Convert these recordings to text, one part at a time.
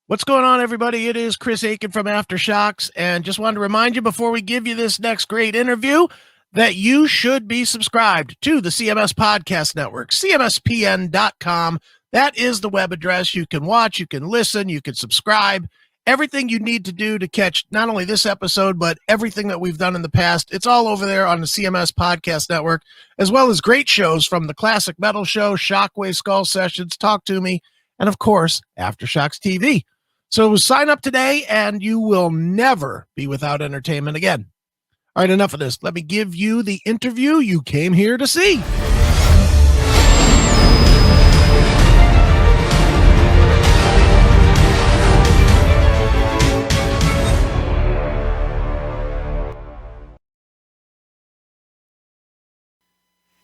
What's going on, everybody? It is Chris Aiken from Aftershocks, and just wanted to remind you before we give you this next great interview that you should be subscribed to the CMS Podcast Network, cmspn.com. That is the web address. You can watch, you can listen, you can subscribe. Everything you need to do to catch not only this episode, but everything that we've done in the past. It's all over there on the CMS Podcast Network, as well as great shows from the Classic Metal Show, Shockwave Skull Sessions, Talk to Me, and of course, Aftershocks TV. So sign up today and you will never be without entertainment again. All right, enough of this. Let me give you the interview you came here to see.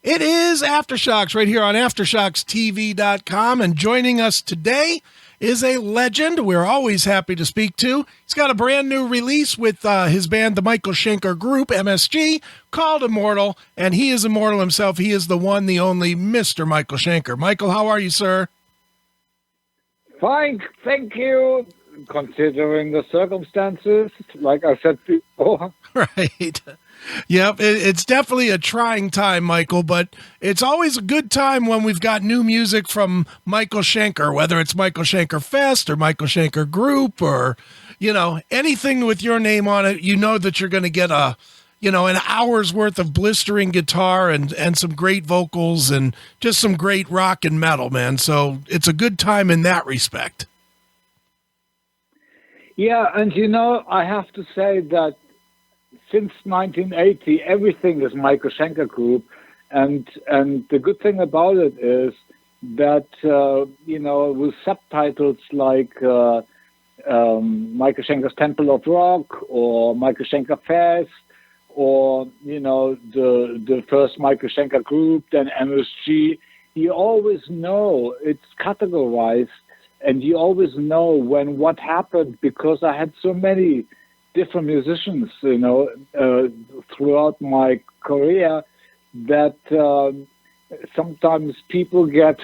It is Aftershocks right here on AftershocksTV.com, and joining us today is a legend we're always happy to speak to. He's got a brand new release with his band, the Michael Schenker Group, MSG, called Immortal, and he is immortal himself. He is the one, the only Mr. Michael Schenker. Michael, how are you, sir? Fine, thank you. Considering the circumstances, like I said before. Right. Yep, it's definitely a trying time, Michael, but it's always a good time when we've got new music from Michael Schenker, whether it's Michael Schenker Fest or Michael Schenker Group or, anything with your name on it. You know that you're going to get an hour's worth of blistering guitar and some great vocals and just some great rock and metal, man. So it's a good time in that respect. Yeah, and I have to say that since 1980, everything is Michael Schenker Group, and the good thing about it is that with subtitles like Michael Schenker's Temple of Rock or Michael Schenker Fest or the first Michael Schenker Group, then MSG, you always know it's categorized, and you always know when what happened, because I had so many different musicians, throughout my career, that sometimes people get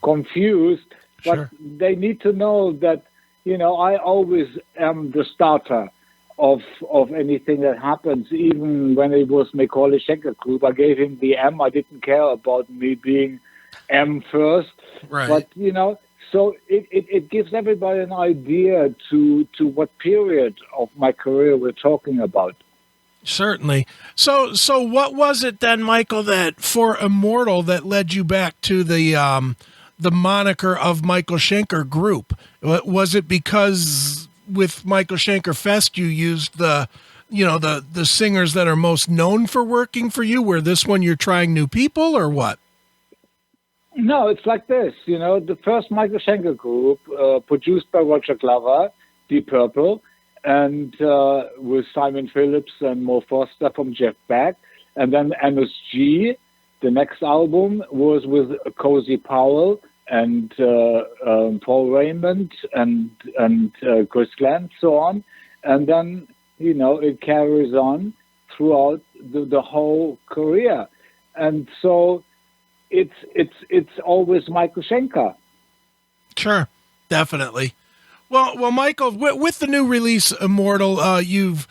confused, but Sure. they need to know that, I always am the starter of anything that happens. Even when it was Michael Schenker Group, I gave him the M. I didn't care about me being M first, Right. but, so it gives everybody an idea to what period of my career we're talking about. Certainly. So what was it then, Michael, that for Immortal that led you back to the moniker of Michael Schenker Group? Was it because with Michael Schenker Fest you used the singers that are most known for working for you, where this one you're trying new people, or what? No, it's like this. The first Michael Schenker Group, produced by Roger Glover, Deep Purple, and with Simon Phillips and Mo Foster from Jeff Beck. And then MSG, the next album, was with Cozy Powell and Paul Raymond and Chris Glenn, so on. And then, it carries on throughout the whole career. And so it's always Michael Schenker. Sure, definitely. Well, Michael, with the new release, Immortal, you've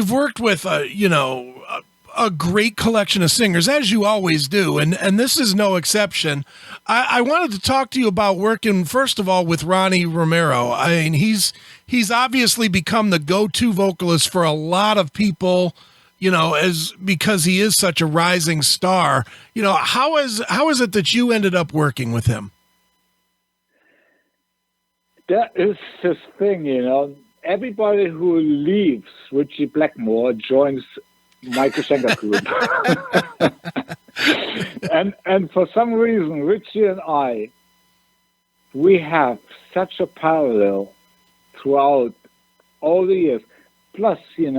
worked with a great collection of singers, as you always do, and this is no exception. I wanted to talk to you about working, first of all, with Ronnie Romero. I mean, he's obviously become the go-to vocalist for a lot of people, because he is such a rising star. How is it that you ended up working with him? That is his thing, Everybody who leaves Ritchie Blackmore joins Michael Schenker Group. and for some reason, Ritchie and I, we have such a parallel throughout all the years. Plus, it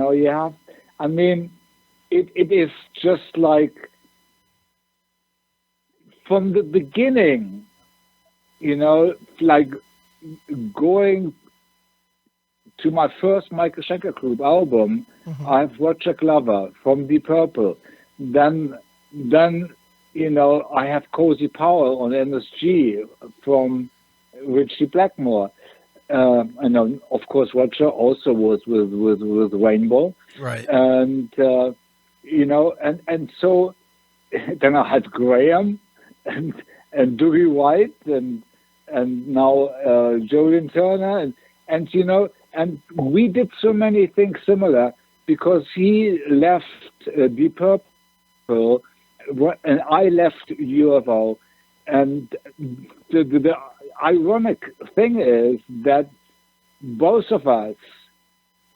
is just like from the beginning, like going to my first Michael Schenker Group album. I have Roger Glover from Deep Purple. Then I have Cozy Powell on MSG from Ritchie Blackmore. and of course Roger also was with Rainbow, Right. and and so then I had Graham and Dougie White and now Julian Turner and we did so many things similar because he left Deep Purple and I left UFO, and the ironic thing is that both of us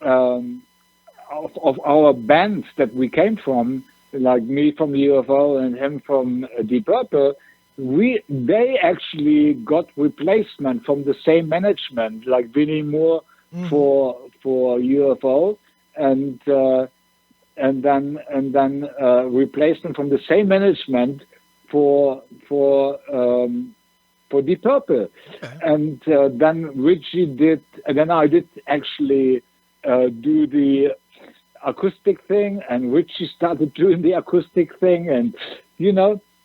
of our bands that we came from, like me from UFO and him from Deep Purple, they actually got replacement from the same management, like Vinnie Moore for UFO, and then replacement from the same management for Deep Purple. Okay. And then Ritchie did, and then I did actually do the acoustic thing, and Ritchie started doing the acoustic thing, and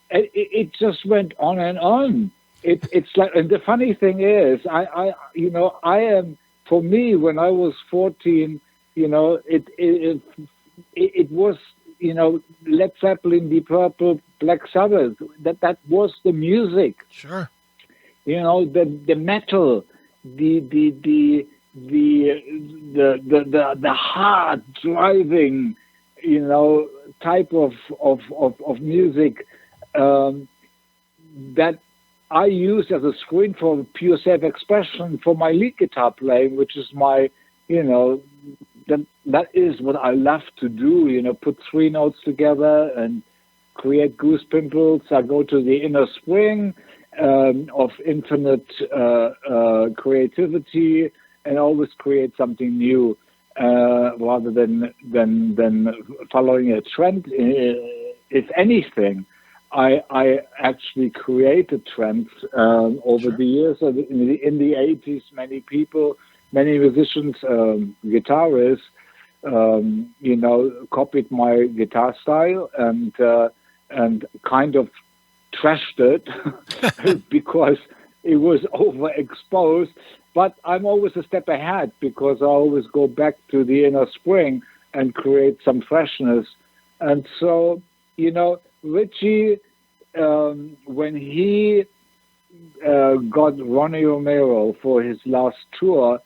it just went on and on. It's like, and the funny thing is, I am, for me, when I was 14, it was, Led Zeppelin, Deep Purple, Black Sabbath. That was the music. Sure. The metal, the hard driving, type of music that I use as a screen for pure self-expression for my lead guitar playing, which is my, that is what I love to do, put three notes together and create goose pimples. I go to the inner spring of infinite creativity and always create something new rather than following a trend. If anything, I actually created trends over the years. In the 80s, many musicians, guitarists, copied my guitar style and kind of trashed it because it was overexposed. But I'm always a step ahead because I always go back to the inner spring and create some freshness. And so, Ritchie, when he got Ronnie Romero for his last tour,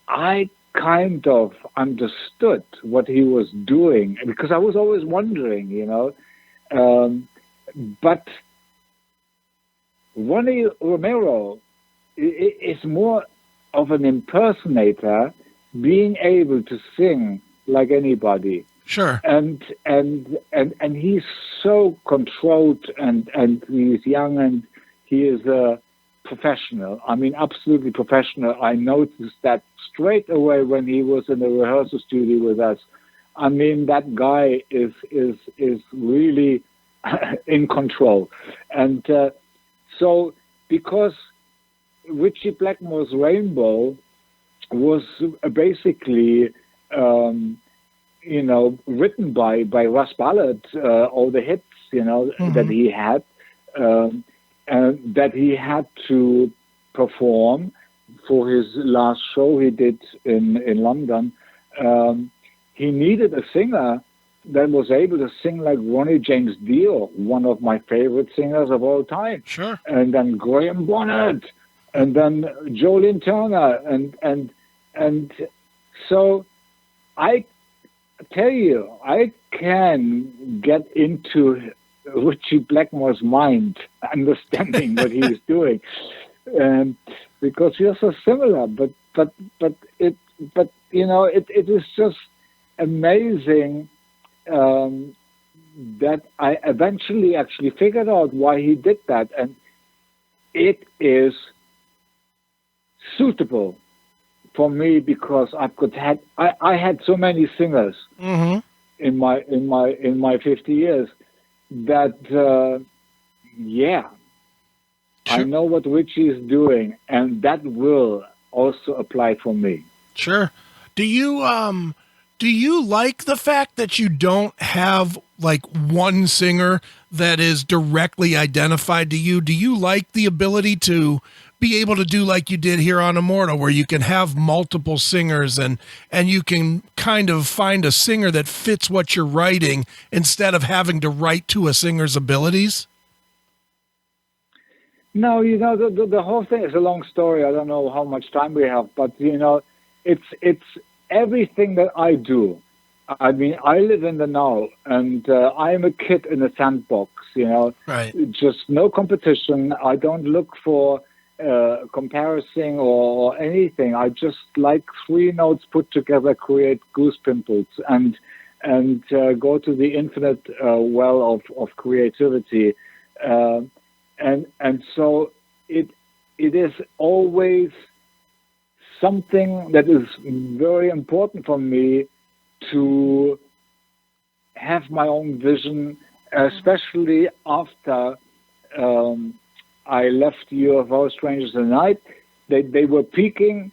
I kind of understood what he was doing because I was always wondering, but Ronnie Romero is more of an impersonator, being able to sing like anybody. Sure. And he's so controlled and he's young and he is a professional. I mean, absolutely professional. I noticed that straight away when he was in the rehearsal studio with us. I mean, that guy is really in control. And so because Ritchie Blackmore's Rainbow was basically written by Russ Ballard, all the hits, that he had, and that he had to perform for his last show he did in London. He needed a singer that was able to sing like Ronnie James Dio, one of my favorite singers of all time. Sure. And then Graham Bonnet, and then Jolene Turner, and so I tell you, I can get into Ritchie Blackmore's mind, understanding what he was doing, because we are so similar. But it is just amazing that I eventually actually figured out why he did that, and it is suitable for me because I had so many singers in my 50 years that Sure. I know what Ritchie is doing, and that will also apply for me. Sure. Do you like the fact that you don't have like one singer that is directly identified to you? Do you like the ability to be able to do like you did here on Immortal, where you can have multiple singers and you can kind of find a singer that fits what you're writing instead of having to write to a singer's abilities? No, the whole thing is a long story. I don't know how much time we have, but it's everything that I do. I mean, I live in the now, and I'm a kid in a sandbox. Right. Just no competition. I don't look for comparison or anything. I just like 3 notes put together create goose pimples and go to the infinite well of creativity. And so it is always something that is very important for me to have my own vision, especially after I left UFO Strangers in the Night. They were peaking,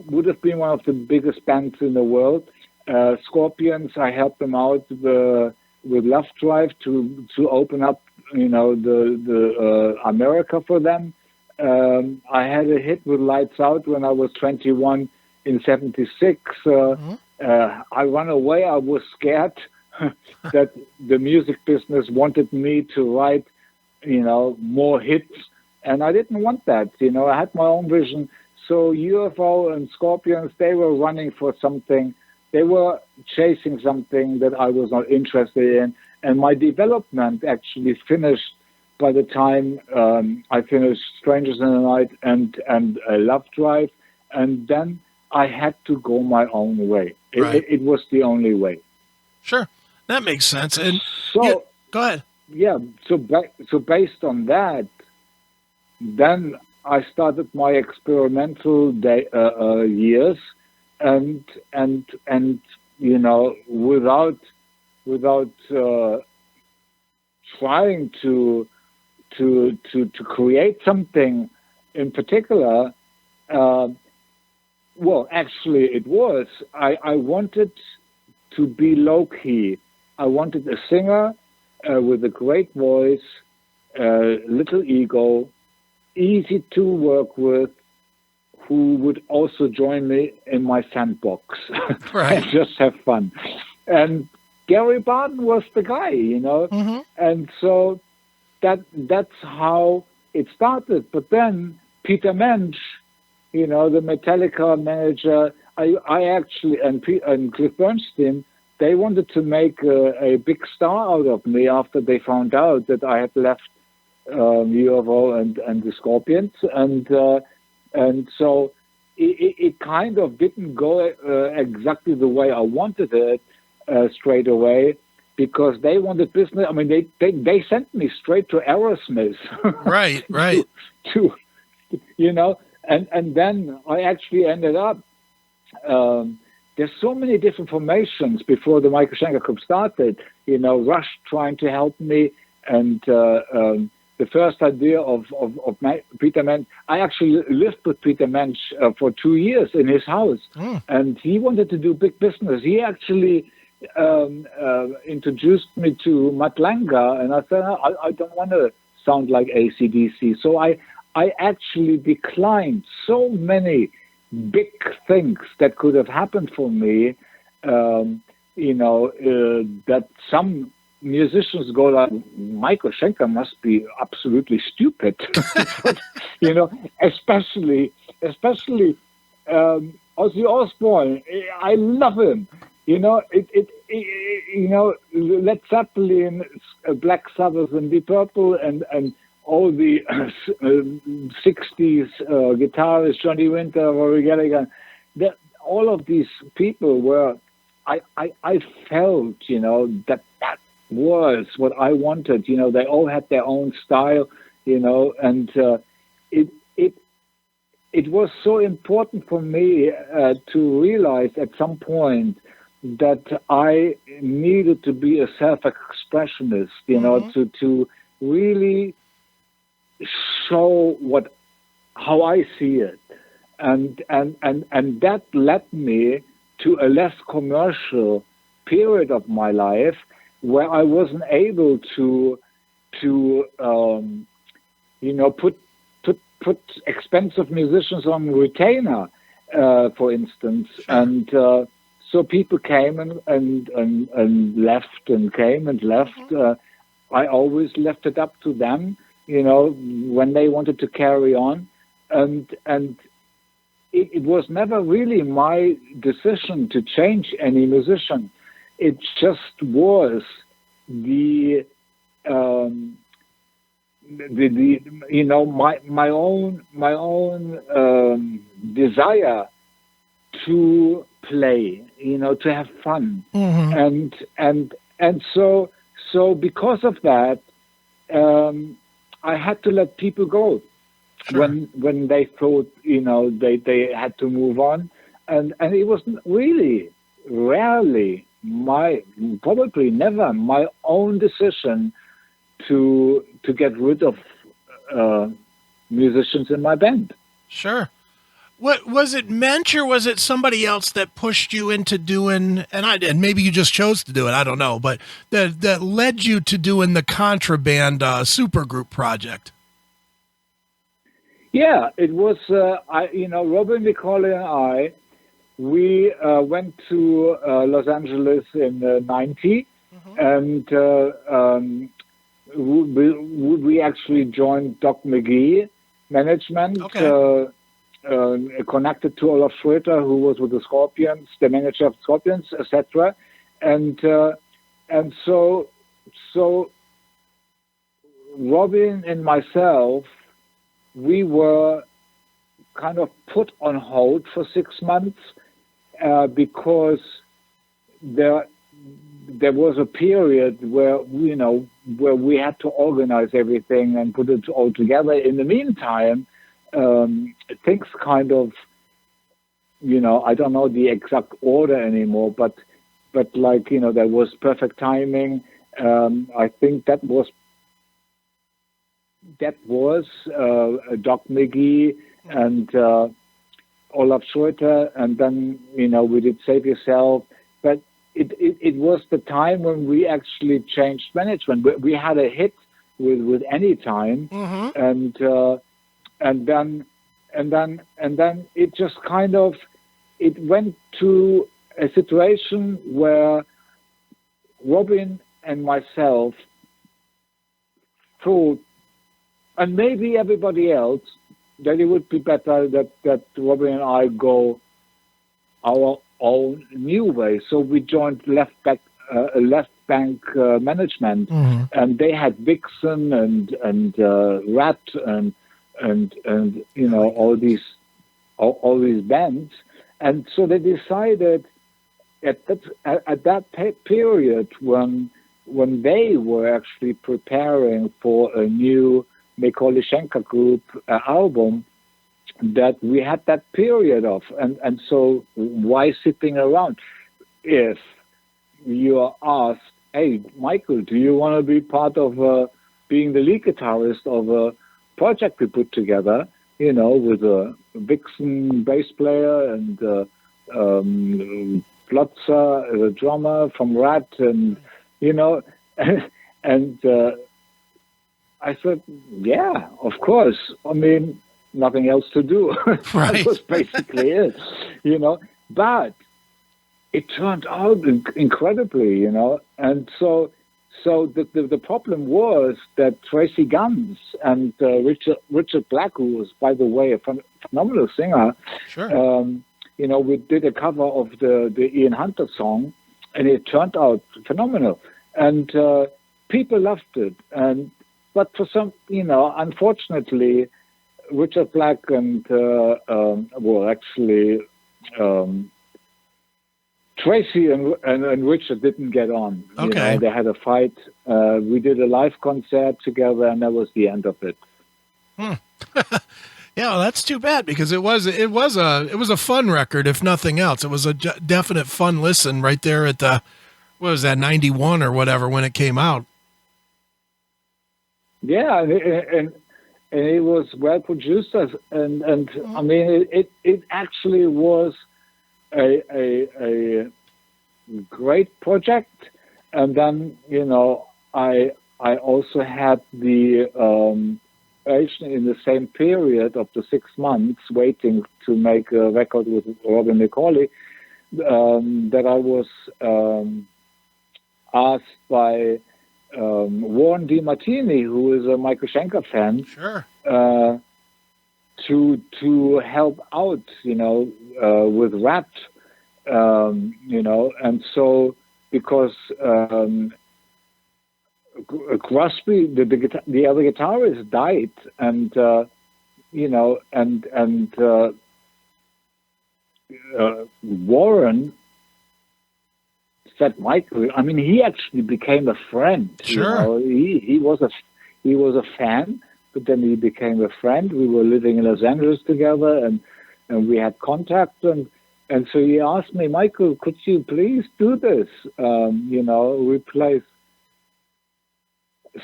would have been one of the biggest bands in the world. Scorpions, I helped them out with Love Drive to open up the America for them. I had a hit with Lights Out when I was 21 in 76. I ran away. I was scared that the music business wanted me to write, more hits. And I didn't want that. I had my own vision. So UFO and Scorpions, they were running for something. They were chasing something that I was not interested in. And my development actually finished by the time I finished Strangers in the Night and Love Drive. And then I had to go my own way. It was the only way. Sure. That makes sense. And so, yeah, go ahead. Yeah. So based on that, then I started my experimental years, and without trying to create something in particular. Well, actually, it was. I wanted to be low-key. I wanted a singer with a great voice, little ego, easy to work with, who would also join me in my sandbox right. and just have fun. And Gary Barton was the guy, Mm-hmm. And so that's how it started. But then Peter Mensch, the Metallica manager, I actually, and Cliff Bernstein, they wanted to make a big star out of me after they found out that I had left UFO and the Scorpions. And so it kind of didn't go exactly the way I wanted it straight away, because they wanted business. I mean, they sent me straight to Aerosmith. Right. to and then I actually ended up. There's so many different formations before the Michael Schenker Group started. Rush trying to help me, and the first idea of Peter Mensch. I actually lived with Peter Mensch for 2 years in his house, and he wanted to do big business. He actually introduced me to Matt Langer, and I said, I don't want to sound like AC/DC. So I actually declined so many big things that could have happened for me, that some musicians go like, Michael Schenker must be absolutely stupid. especially Ozzy Osbourne. I love him. Led Zeppelin, Black Sabbath, and Deep Purple, and all the 60s guitarists, Johnny Winter, Rory Gallagher. All of these people were, I felt, that was what I wanted. They all had their own style, and it was so important for me to realize at some point that I needed to be a self-expressionist, to really show how I see it, and that led me to a less commercial period of my life where I wasn't able to put put expensive musicians on retainer, for instance, and so people came and left and came and left. I always left it up to them, when they wanted to carry on, and it was never really my decision to change any musician. It just was my own desire to play, to have fun, and so because of that, I had to let people go. Sure. When they thought, they had to move on, and it was really rarely probably never my own decision to get rid of musicians in my band. Sure. What was it, Mensch, or was it somebody else that pushed you into doing, and maybe you just chose to do it, I don't know, but that led you to doing the Contraband supergroup project? Yeah, it was, Robin McCauley and I, we went to Los Angeles in '90, and we actually joined Doc McGee management, connected to Olaf Schroeter, who was with the Scorpions, the manager of Scorpions, etc. And so Robin and myself, we were kind of put on hold for 6 months because there was a period where we had to organize everything and put it all together. In the meantime, things kind of, I don't know the exact order anymore, but like, there was perfect timing. I think that was Doc McGee and Olaf Schroeter, and then we did Save Yourself. But it was the time when we actually changed management. We had a hit with Anytime, and then it just kind of went to a situation where Robin and myself thought, and maybe everybody else, that it would be better that Robin and I go our own new way. So we joined Left Bank management, and they had Vixen and Rat and all these bands, and so they decided at that period when they were actually preparing for a new Michael Schenker Group album, that we had that period of, and so why sitting around? If you are asked, hey, Michael, do you want to be part of being the lead guitarist of a project we put together, with a Vixen bass player and Plotzer, the drummer from Rat, and and I said, yeah, of course. I mean, nothing else to do. Right. That was basically it, But it turned out incredibly, and so the problem was that Tracy Guns and Ritchie Blackmore, who was, by the way, a phenomenal singer. Sure. We did a cover of the Ian Hunter song, and it turned out phenomenal, and people loved it. But for some, unfortunately, Richard Black and Tracy and Richard didn't get on. Okay. They had a fight. We did a live concert together, and that was the end of it. Yeah, well, that's too bad, because it was a fun record, if nothing else. It was a definite fun listen right there at the, what was that, 91 or whatever when it came out. Yeah, and it was well produced, and I mean it actually was a great project. And then I also had the situation in the same period of the 6 months waiting to make a record with Robin McCauley, that I was asked by Warren DeMartini, who is a Michael Schenker fan, Sure. To help out, with rap, and so because Crosby, the other guitarist, died, and Warren said, Michael, I mean, he actually became a friend. Sure. He was a fan, but then he became a friend. We were living in Los Angeles together, and we had contact, and so he asked me, Michael, could you please do this? Replace,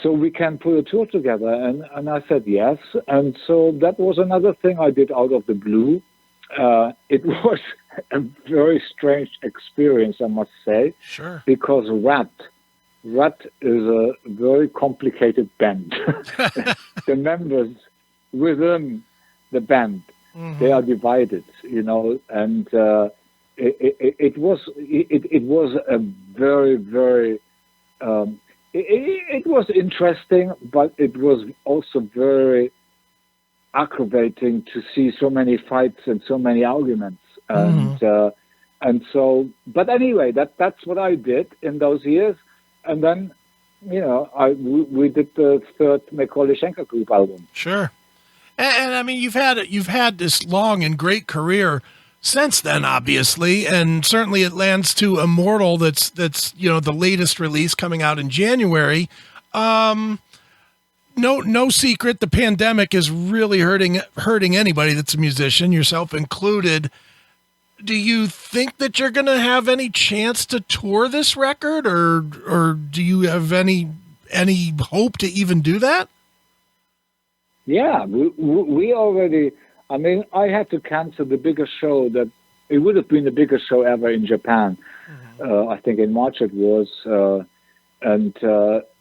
so we can put a tour together. And I said yes. And so that was another thing I did out of the blue. It was a very strange experience, I must say. Sure. Because Rat is a very complicated band. The members within the band, they are divided, and it was a very, very, it was interesting, but it was also very aggravating to see so many fights and so many arguments. And so, but anyway, that's what I did in those years. And then, we did the third Michael Schenker Group album. Sure. And I mean, you've had this long and great career since then, obviously, and certainly it lands to Immortal. That's the latest release coming out in January. No secret, the pandemic is really hurting anybody that's a musician, yourself included. Do you think that you're going to have any chance to tour this record, or do you have any hope to even do that? Yeah, we already. I mean, I had to cancel the biggest show that it would have been the biggest show ever in Japan. I think in March it was, and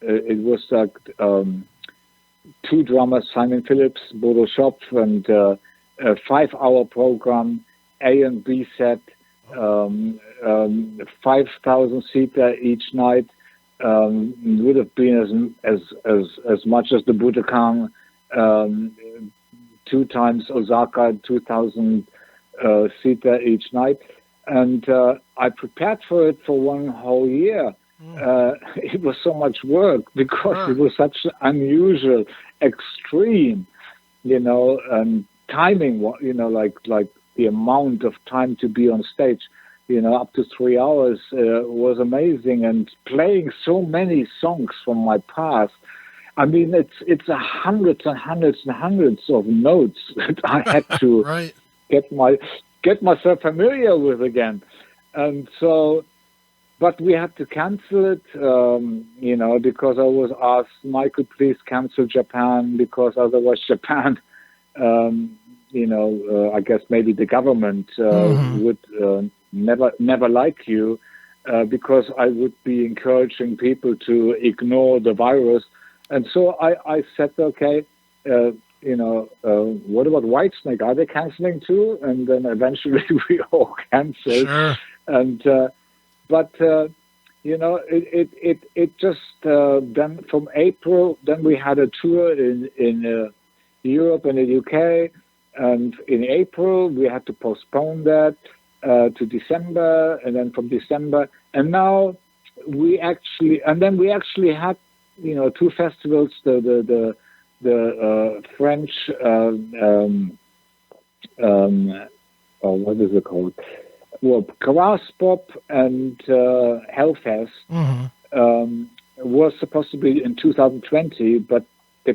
it was like 2 drummers, Simon Phillips, Bodo Schopf, and a 5-hour program, A and B set, 5,000 seater each night. Would have been as much as the Budokan, 2 times Osaka, 2,000 seater each night, and I prepared for it for 1 whole year. It was so much work because it was such unusual, extreme, and timing. Like the amount of time to be on stage, up to 3 hours was amazing, and playing so many songs from my past. I mean, it's hundreds and hundreds and hundreds of notes that I had to right. get myself familiar with again, and so. But we had to cancel it, because I was asked, Michael, please cancel Japan, because otherwise Japan, I guess maybe the government would never like you, because I would be encouraging people to ignore the virus. And so I said, okay, what about Whitesnake? Are they canceling too? And then eventually we all canceled. Sure. And but it just then from April, then we had a tour in Europe and the UK, and in April we had to postpone that to December, and then from December, and now we actually had 2 festivals, the French what is it called? Well, Garage Pop and Hellfest was supposed to be in 2020, but they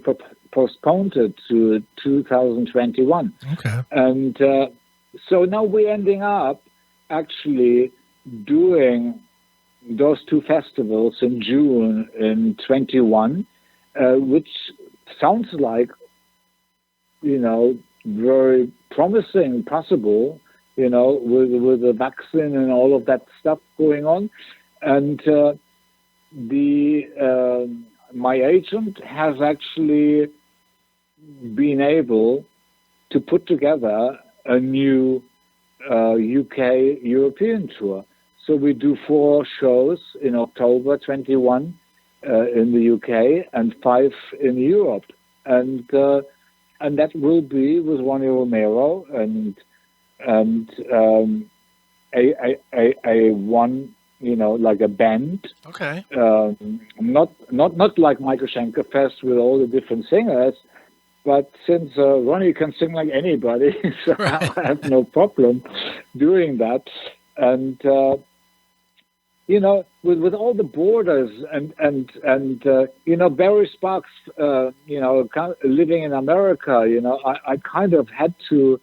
postponed it to 2021. Okay. And so now we're ending up actually doing those 2 festivals in June in 21, which sounds like, very promising, possible, with the vaccine and all of that stuff going on. And my agent has actually been able to put together a new UK European tour. So we do 4 shows in October 21 in the UK and 5 in Europe, and that will be with Ronnie Romero and a one, like a band. Okay. Not like Michael Schenker Fest with all the different singers, but since Ronnie can sing like anybody, so Right. I have no problem doing that. And with all the borders and Barry Sparks, living in America, I kind of had to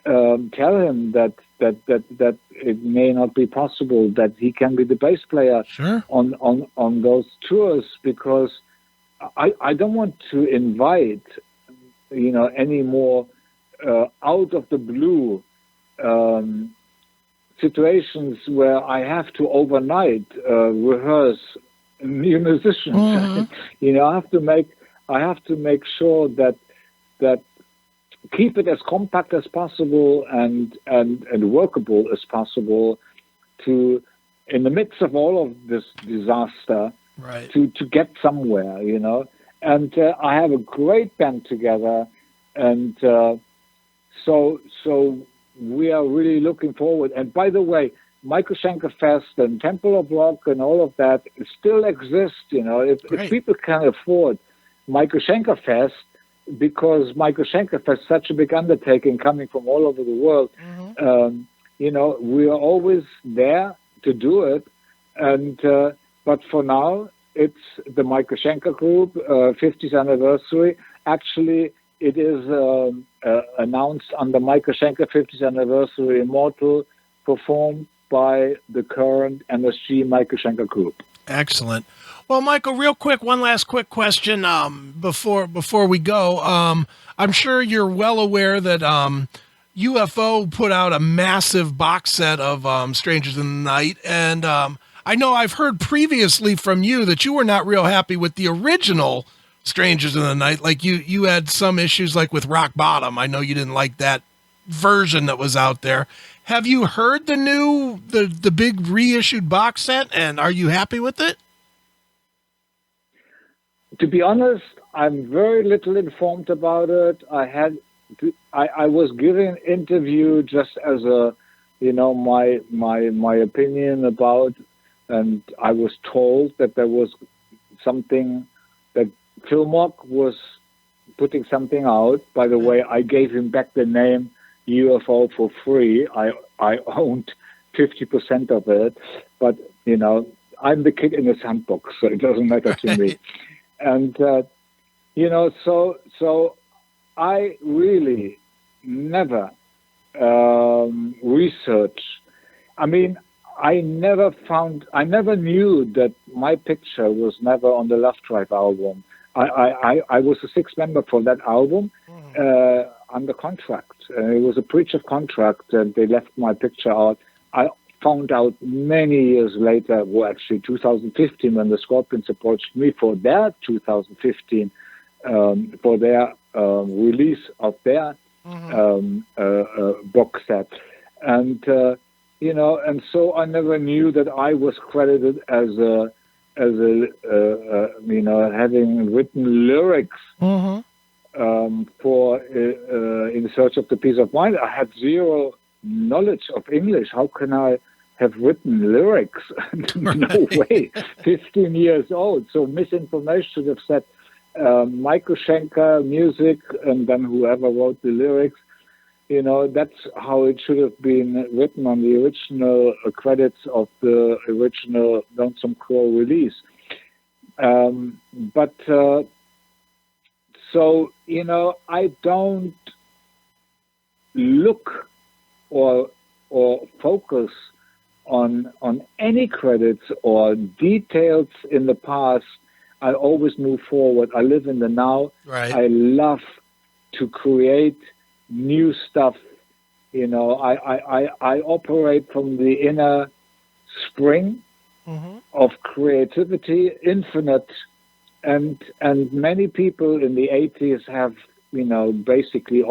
tell him that it may not be possible that he can be the bass player Sure. on those tours, because I don't want to invite any more out of the blue situations where I have to overnight rehearse new musicians. Mm-hmm. I have to make sure that keep it as compact as possible and workable as possible, to, in the midst of all of this disaster, Right. to get somewhere, And I have a great band together, and so we are really looking forward. And by the way, Michael Schenker Fest and Temple of Rock and all of that still exist. If people can afford Michael Schenker Fest, because Michael Schenker Fest is such a big undertaking coming from all over the world, we are always there to do it. And but for now, it's the Michael Schenker Group 50th anniversary. Actually, it is announced on the Michael Schenker 50th anniversary Immortal, performed by the current MSG Michael Schenker Group. Excellent. Well, Michael, real quick, one last quick question before we go. I'm sure you're well aware that UFO put out a massive box set of Strangers in the Night, and I know I've heard previously from you that you were not real happy with the original Strangers in the Night. Like you had some issues like with Rock Bottom. I know you didn't like that version that was out there. Have you heard the big reissued box set, and are you happy with it? To be honest, I'm very little informed about it. I was giving an interview just as a, my opinion about, and I was told that there was something that Philmock was putting something out. By the way, I gave him back the name UFO for free. I owned 50% of it, but I'm the kid in the sandbox, so it doesn't matter to me. And so I really never researched. I mean, I never knew that my picture was never on the Love Drive album. I was a 6th member for that album under contract. It was a breach of contract, and they left my picture out. I found out many years later, well, actually 2015, when the Scorpions approached me for their 2015, for their release of their box set. And, and so I never knew that I was credited as having written lyrics for In Search of the Peace of Mind. I had zero knowledge of English. How can I have written lyrics? No way. 15 years old. So misinformation should have said Michael Schenker music, and then whoever wrote the lyrics. That's how it should have been written on the original credits of the original Lonesome Crow release. So I don't look or focus on any credits or details in the past. I always move forward. I live in the now. Right. I love to create new stuff. I operate from the inner spring of creativity, infinite, and many people in the 80s have basically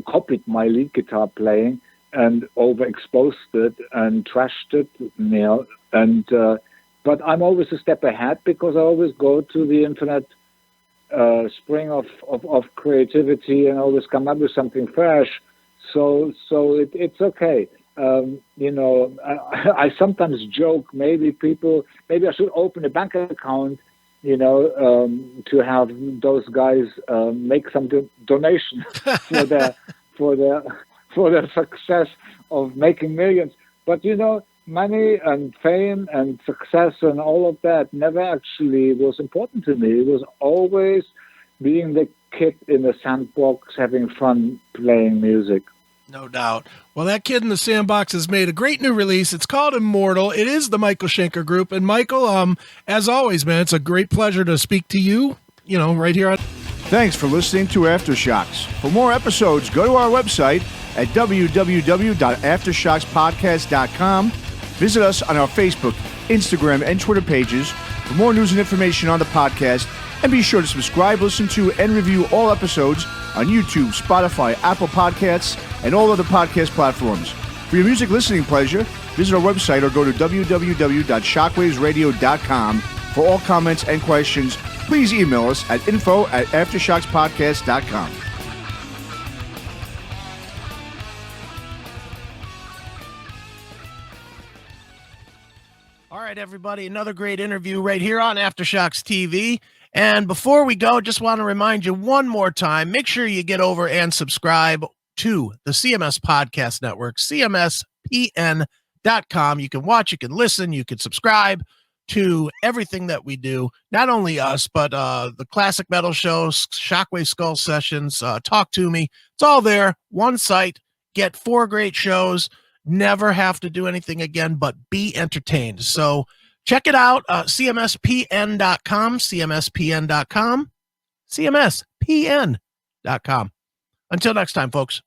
copied my lead guitar playing and overexposed it and trashed it, but I'm always a step ahead because I always go to the infinite spring of creativity and always come up with something fresh. So it's okay. I sometimes joke, maybe I should open a bank account, to have those guys make some donation for their success of making millions. But money and fame and success and all of that never actually was important to me. It was always being the kid in the sandbox, having fun playing music. No doubt. Well, that kid in the sandbox has made a great new release. It's called Immortal. It is the Michael Schenker Group. And Michael, as always, man, it's a great pleasure to speak to you, right here on. Thanks for listening to Aftershocks. For more episodes, go to our website at www.aftershockspodcast.com. Visit us on our Facebook, Instagram, and Twitter pages for more news and information on the podcast. And be sure to subscribe, listen to, and review all episodes on YouTube, Spotify, Apple Podcasts, and all other podcast platforms. For your music listening pleasure, visit our website or go to www.shockwavesradio.com. For all comments and questions, please email us at info@aftershockspodcast.com. All right, everybody, another great interview right here on Aftershocks TV. And before we go, just want to remind you one more time, make sure you get over and subscribe to the CMS Podcast Network, cmspn.com. You can watch, you can listen, you can subscribe to everything that we do. Not only us, but the classic metal shows, Shockwave Skull Sessions, Talk to Me. It's all there, one site. Get 4 great shows. Never have to do anything again but be entertained. So check it out, cmspn.com, cmspn.com, cmspn.com. Until next time, folks.